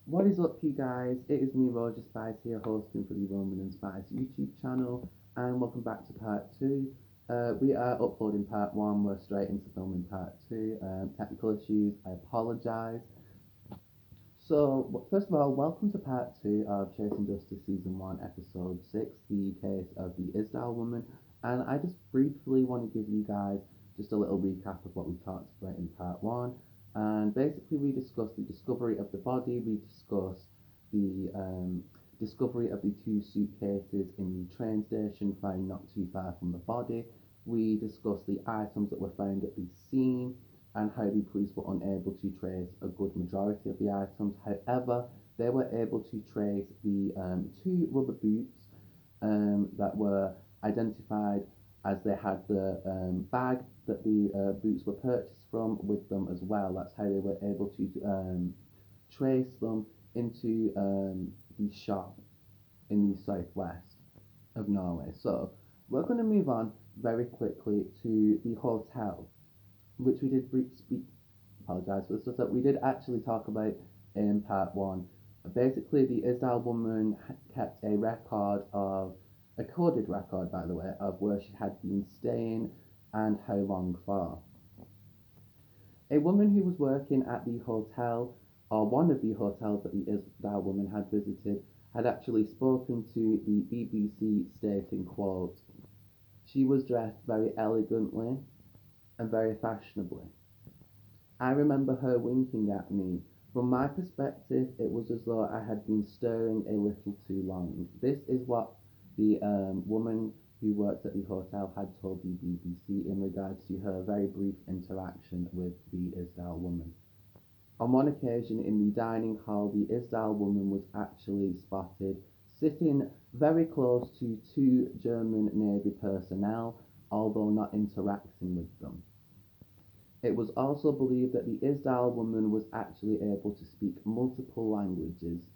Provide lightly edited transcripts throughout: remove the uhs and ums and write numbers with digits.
What is up, you guys? It is me, Roger Spice, here, hosting for the Roman and Spice YouTube channel, and welcome back to part two. We are uploading part one, we're straight into filming part two. Technical issues, I apologise. So, first of all, welcome to part two of Chasing Justice Season 1, Episode 6, the case of the Isdal woman. And I just briefly want to give you guys just a little recap of what we talked about in part one. And basically, we discussed the discovery of the body, we discussed the discovery of the two suitcases in the train station found not too far from the body. We discussed the items that were found at the scene and how the police were unable to trace a good majority of the items. However, they were able to trace the two rubber boots that were identified as they had the bag that the boots were purchased from with them as well. That's how they were able to trace them into the shop in the southwest of Norway. So we're going to move on very quickly to the hotel, which we did speak. Apologise for the stuff that we did actually talk about in part one. Basically, the Isdal woman kept a record of a coded record, by the way, of where she had been staying and how long for. A woman who was working at the hotel, or one of the hotels that the Isdal woman had visited, had actually spoken to the BBC, stating, quote, "She was dressed very elegantly and very fashionably. I remember her winking at me. From my perspective, it was as though I had been stirring a little too long." This is what the woman who worked at the hotel had told the BBC in regards to her very brief interaction with the Isdal woman. On one occasion in the dining hall, the Isdal woman was actually spotted sitting very close to two German Navy personnel, although not interacting with them. It was also believed that the Isdal woman was actually able to speak multiple languages,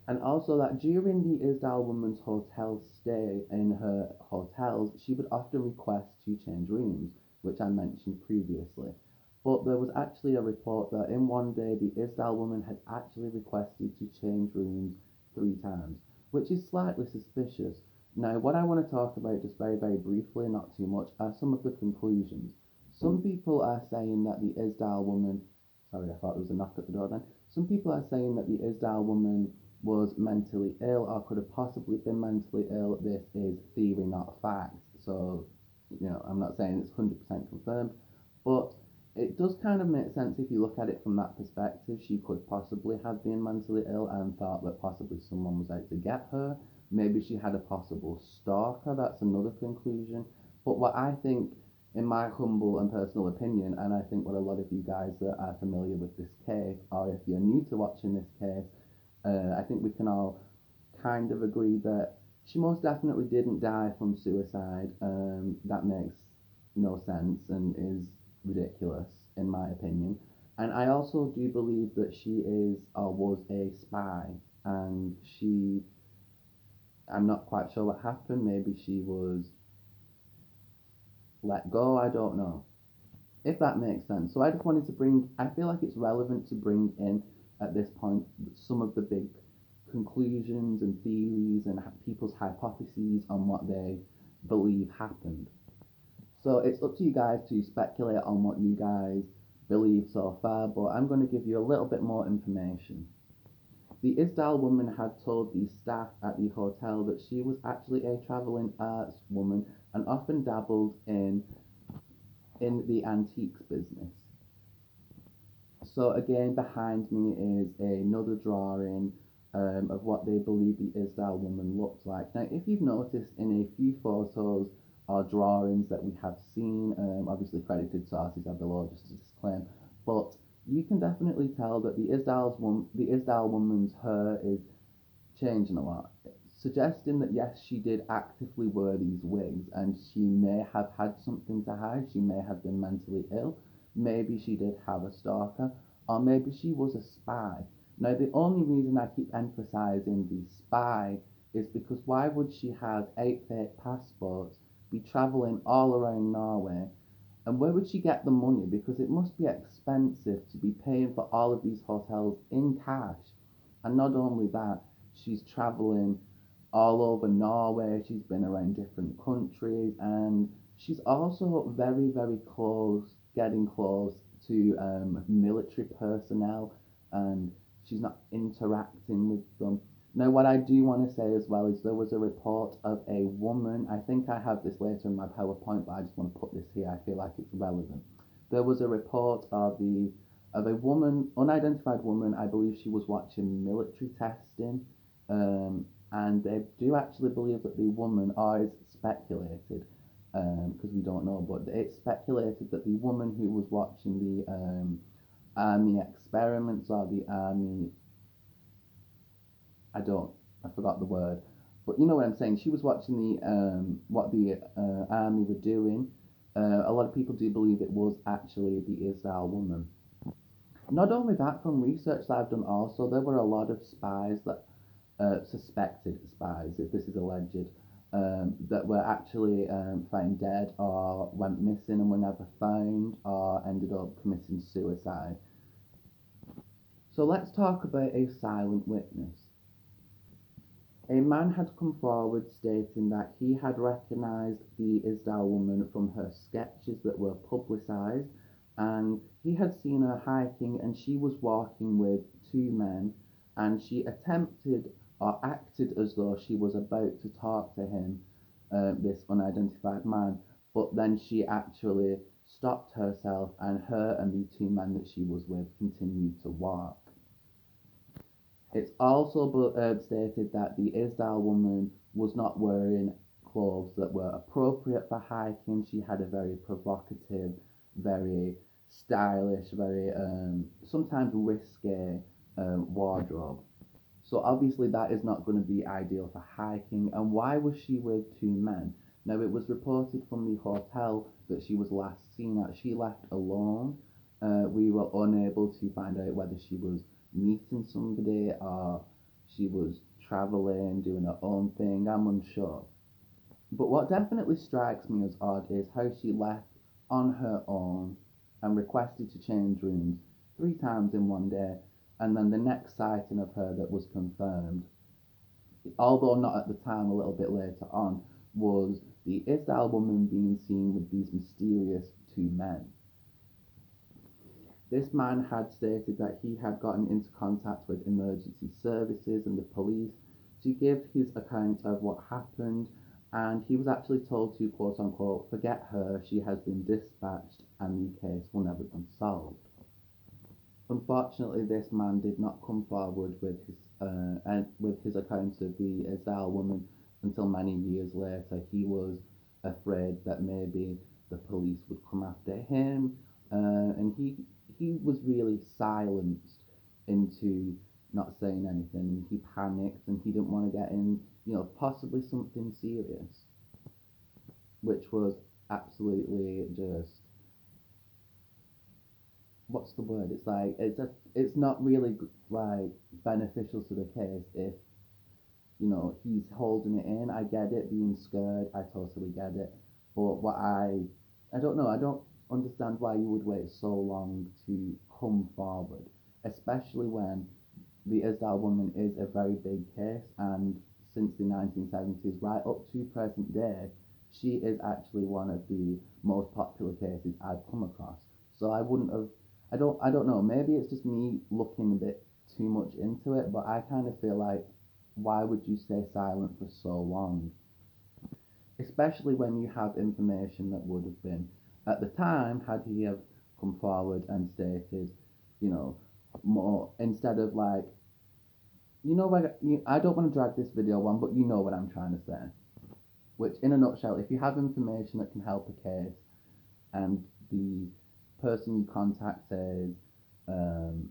and also that during the Isdal woman's hotel stay in her hotels, she would often request to change rooms, which I mentioned previously. But there was actually a report that in one day the Isdal woman had actually requested to change rooms 3 times, which is slightly suspicious. Now, what I want to talk about just very, very briefly, not too much, are some of the conclusions. Some people are saying that the Isdal woman, sorry, I thought there was a knock at the door then. Some people are saying that the Isdal woman was mentally ill or could have possibly been mentally ill. This is theory, not fact. So, I'm not saying it's 100% confirmed, but it does kind of make sense if you look at it from that perspective. She could possibly have been mentally ill and thought that possibly someone was out to get her. Maybe she had a possible stalker. That's another conclusion. But what I think, in my humble and personal opinion, and I think what a lot of you guys that are familiar with this case, or if you're new to watching this case, I think we can all kind of agree that she most definitely didn't die from suicide. That makes no sense and is ridiculous, in my opinion. And I also do believe that she is or was a spy, and I'm not quite sure what happened. Maybe she was let go, I don't know. If that makes sense. So I just wanted to I feel like it's relevant to bring in at this point some of the big conclusions and theories and people's hypotheses on what they believe happened. So it's up to you guys to speculate on what you guys believe so far, but I'm going to give you a little bit more information. The Isdal woman had told the staff at the hotel that she was actually a travelling arts woman and often dabbled in the antiques business. So again, behind me is another drawing of what they believe the Isdal woman looked like. Now, if you've noticed in a few photos or drawings that we have seen, obviously credited sources are below, just to disclaim, but you can definitely tell that the Isdal woman's hair is changing a lot, suggesting that yes, she did actively wear these wigs and she may have had something to hide. She may have been mentally ill. Maybe she did have a stalker, or maybe she was a spy. Now, the only reason I keep emphasizing the spy is because why would she have 8 fake passports, be traveling all around Norway, and where would she get the money? Because it must be expensive to be paying for all of these hotels in cash And not only that, she's traveling all over Norway, she's been around different countries, and she's also very, very close, getting close to military personnel, and she's not interacting with them. Now, what I do want to say as well is there was a report of a woman. I think I have this later in my PowerPoint, but I just want to put this here. I feel like it's relevant. There was a report of a woman, unidentified woman. I believe she was watching military testing, and they do actually believe that the woman, or it's speculated, because we don't know, but it's speculated that the woman who was watching the army experiments or the army, I forgot the word, but you know what I'm saying. She was watching the what the army were doing. A lot of people do believe it was actually the Isdal woman. Not only that, from research that I've done, also there were a lot of spies that suspected spies, if this is alleged, that were actually found dead or went missing and were never found or ended up committing suicide. So let's talk about a silent witness. A man had come forward stating that he had recognised the Isdal woman from her sketches that were publicised, and he had seen her hiking and she was walking with two men, and she attempted or acted as though she was about to talk to him, this unidentified man, but then she actually stopped herself, and her and the two men that she was with continued to walk. It's also stated that the Isdal woman was not wearing clothes that were appropriate for hiking. She had a very provocative, very stylish, very sometimes risque wardrobe. So obviously that is not going to be ideal for hiking. And why was she with two men? Now, it was reported from the hotel that she was last seen at. She left alone. We were unable to find out whether she was meeting somebody or she was traveling, doing her own thing. I'm unsure. But what definitely strikes me as odd is how she left on her own and requested to change rooms 3 times in one day, and then the next sighting of her that was confirmed, although not at the time, a little bit later on, was the Isdal woman being seen with these mysterious two men. This man had stated that he had gotten into contact with emergency services and the police to give his account of what happened, and he was actually told to, quote unquote, forget her, she has been dispatched and the case will never be solved. Unfortunately, this man did not come forward with his account of the Isdal woman until many years later. He was afraid that maybe the police would come after him, and he was really silenced into not saying anything. He panicked and he didn't want to get in, possibly something serious, which was absolutely just, what's the word? It's like it's not really like beneficial to the case if he's holding it in. I get it, being scared. I totally get it. But I don't know. I don't understand why you would wait so long to come forward, especially when the Isdal woman is a very big case, and since the 1970s right up to present day, she is actually one of the most popular cases I've come across. So I wouldn't have. I don't know. Maybe it's just me looking a bit too much into it, but I kind of feel like, why would you stay silent for so long? Especially when you have information that would have been, at the time, had he have come forward and stated, more, instead of like, I don't want to drag this video on, but you know what I'm trying to say. Which, in a nutshell, if you have information that can help a case, and the person you contact says,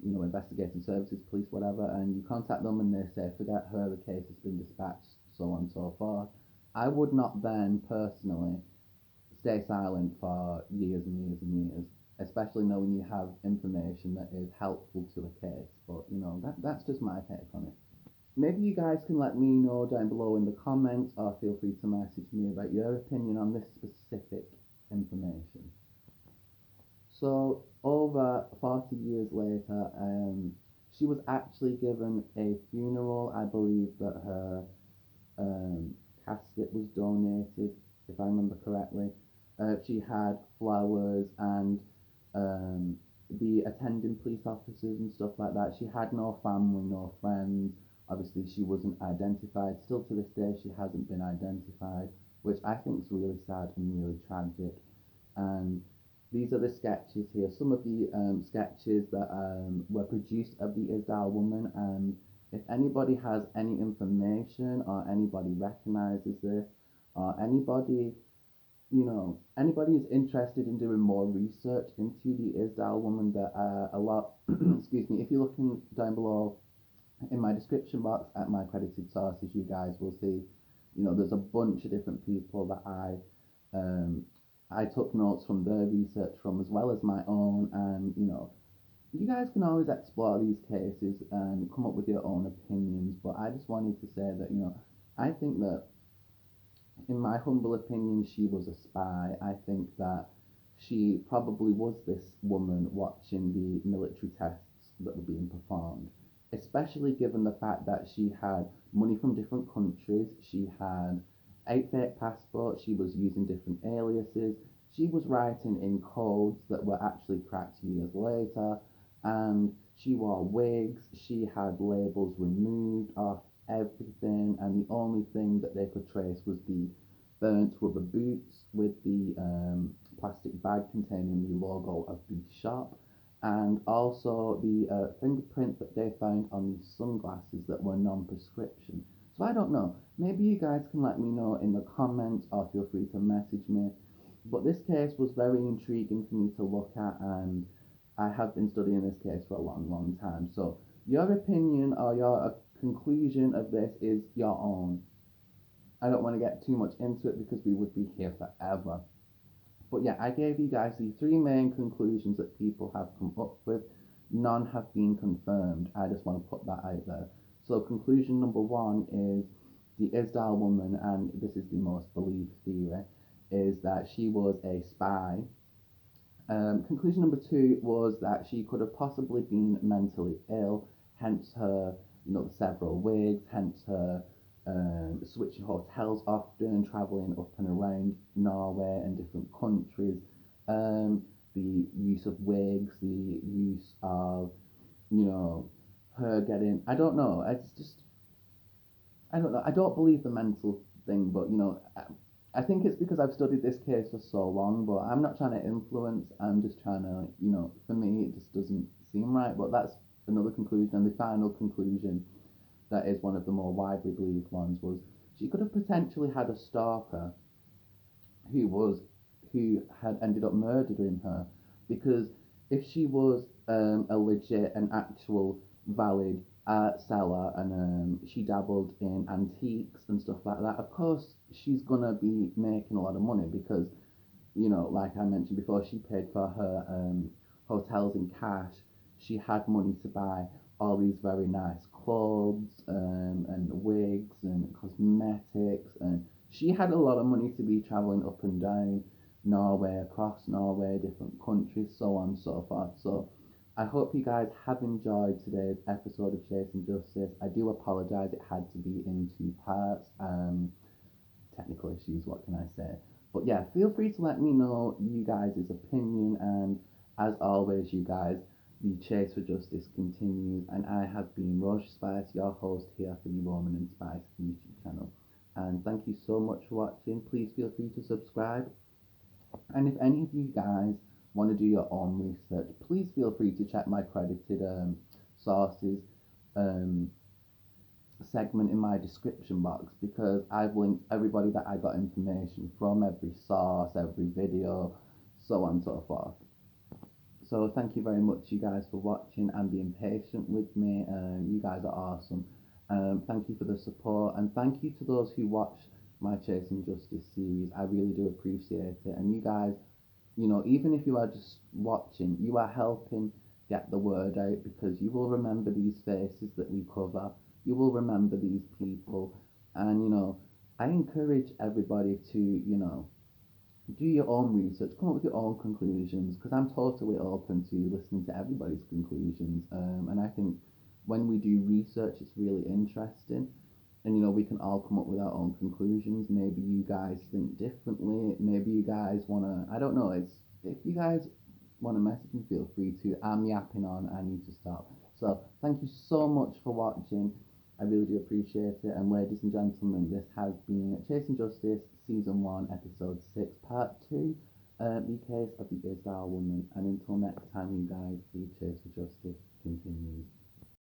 investigating services, police, whatever, and you contact them and they say, forget her, the case has been dispatched, so on and so forth, I would not then personally stay silent for years and years and years, especially knowing you have information that is helpful to a case. But that's just my take on it. Maybe you guys can let me know down below in the comments, or feel free to message me about your opinion on this specific information. So over 40 years later, She was actually given a funeral. I believe that her casket was donated, if I remember correctly. She had flowers and um, the attending police officers and stuff like that. She had no family, no friends. Obviously, she wasn't identified. Still to this day, she hasn't been identified, which I think is really sad and really tragic. And these are the sketches here. Some of the sketches that were produced of the Isdal woman. And if anybody has any information or anybody recognizes this or anybody, anybody is interested in doing more research into the Isdal woman, there are a lot, excuse me, if you're looking down below in my description box at my accredited sources, you guys will see, there's a bunch of different people that I took notes from their research from as well as my own, and you guys can always explore these cases and come up with your own opinions. But I just wanted to say that I think that, in my humble opinion, she was a spy. I think that she probably was this woman watching the military tests that were being performed, especially given the fact that she had money from different countries. She had 8 fake passports. She was using different aliases. She was writing in codes that were actually cracked years later. And she wore wigs. She had labels removed off everything, and the only thing that they could trace was the burnt rubber boots with the plastic bag containing the logo of the shop, and also the fingerprint that they found on the sunglasses that were non-prescription. So I don't know. Maybe you guys can let me know in the comments, or feel free to message me. But this case was very intriguing for me to look at, and I have been studying this case for a long, long time. So your opinion or your conclusion of this is your own. I don't want to get too much into it because we would be here forever. But yeah, I gave you guys the 3 main conclusions that people have come up with. None have been confirmed. I just want to put that out there. So conclusion number 1 is the Isdal woman, and this is the most believed theory, is that she was a spy. Conclusion number 2 was that she could have possibly been mentally ill, hence her, several wigs, hence her switching hotels often, traveling up and around Norway and different countries. The use of wigs, the use of, her getting, I don't know, it's just, I don't know, I don't believe the mental thing, but I think it's because I've studied this case for so long, but I'm not trying to influence. I'm just trying to, for me, it just doesn't seem right. But that's another conclusion. And the final conclusion, that is one of the more widely believed ones, was she could have potentially had a stalker who had ended up murdering her, because if she was a legit and actual valid art seller, and she dabbled in antiques and stuff like that, of course she's gonna be making a lot of money, because like I mentioned before, she paid for her hotels in cash. She had money to buy all these very nice clothes, and wigs and cosmetics, and she had a lot of money to be traveling up and down Norway, across Norway, different countries, so on and so forth. So I hope you guys have enjoyed today's episode of Chasing Justice. I do apologise, it had to be in 2 parts. Technical issues, what can I say? But yeah, feel free to let me know you guys' opinion, and as always, you guys, the chase for justice continues, and I have been Roche Spice, your host here for the Woman and Spice YouTube channel. And thank you so much for watching. Please feel free to subscribe. And if any of you guys want to do your own research, please feel free to check my credited sources um, segment in my description box, because I've linked everybody that I got information from, every source, every video, so on and so forth. So thank you very much, you guys, for watching and being patient with me. You guys are awesome. Thank you for the support, and thank you to those who watched my Chasing Justice series. I really do appreciate it. And you guys, even if you are just watching, you are helping get the word out, because you will remember these faces that we cover. You will remember these people. And, I encourage everybody to, do your own research, come up with your own conclusions, because I'm totally open to listening to everybody's conclusions. And I think when we do research, it's really interesting. And we can all come up with our own conclusions. Maybe you guys think differently. Maybe you guys wanna. I don't know. It's if you guys want to message me, feel free to. I'm yapping on. I need to stop. So thank you so much for watching. I really do appreciate it. And ladies and gentlemen, this has been Chasing Justice, Season 1, Episode 6, Part 2, the case of the Isdal woman. And until next time, you guys, please chase for justice.